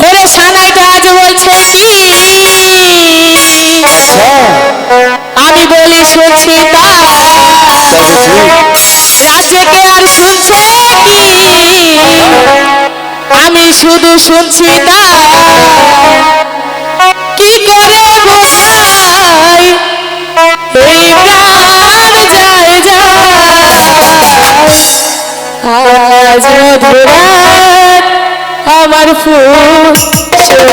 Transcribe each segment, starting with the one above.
ওরে সানাইটা আজ বলছে কি আমি বলি শুনছি তা রাজ্যে কে আর শুনছে কি আমি শুধু শুনছি তা কি করে বোঝাই এই প্রাণ যায় যায় আজ মধুরাত আমার ফুল সর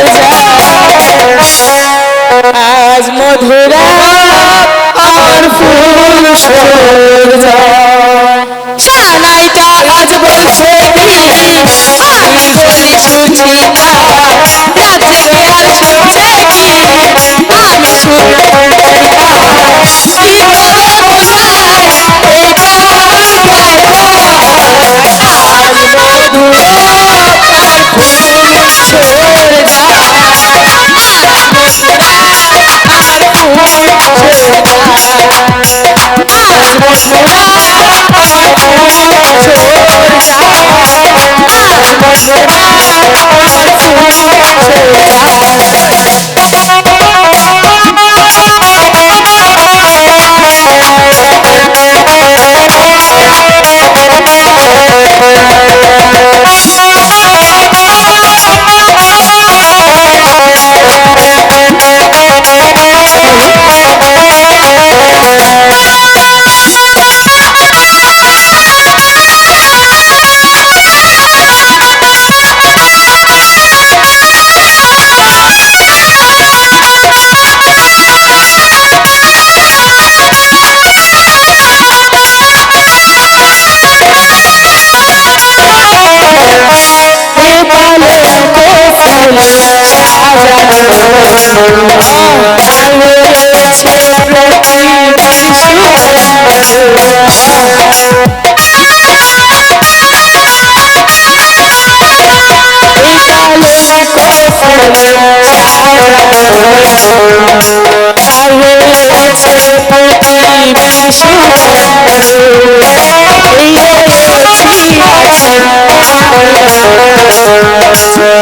যায় আজ মধুরাত আমার ফুল সর যায় সানাইটা আজ বলছে কি আমি বলি শুনছি না রাতে কে আর শুনছে কি আমি শুধু কি করে বোঝাই এই প্রাণ যায় আজ মধুরাত আমার ফুল সর যায় আজ মধুরাত আমার ফুল সর যায় আজ মধুরাত আমার ফুল সর যায় আজ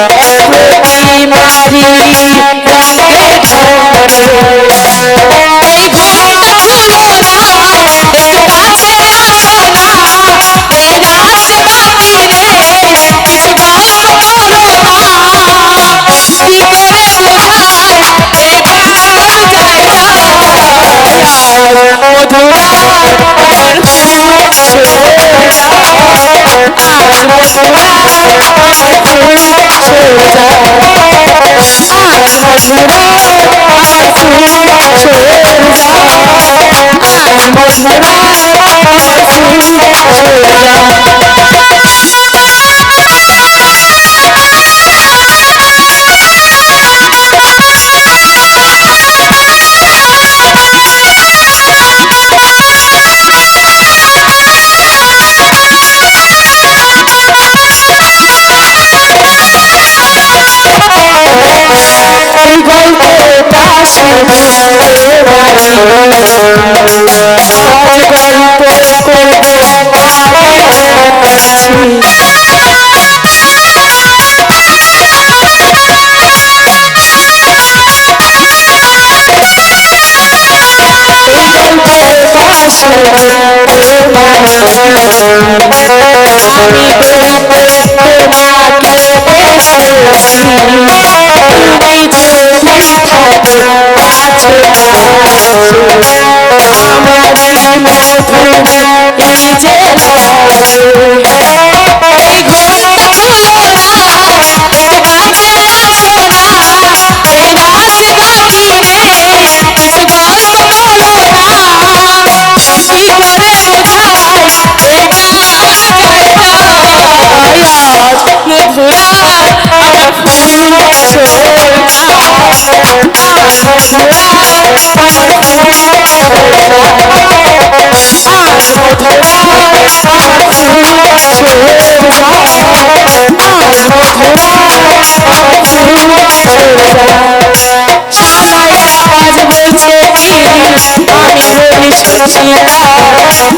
মধুরাত আমার ফুল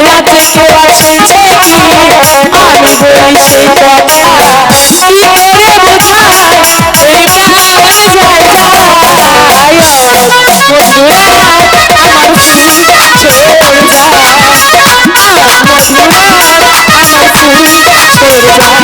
রাতে কেউ আসছে কি আমি বলি সেই কথা যায়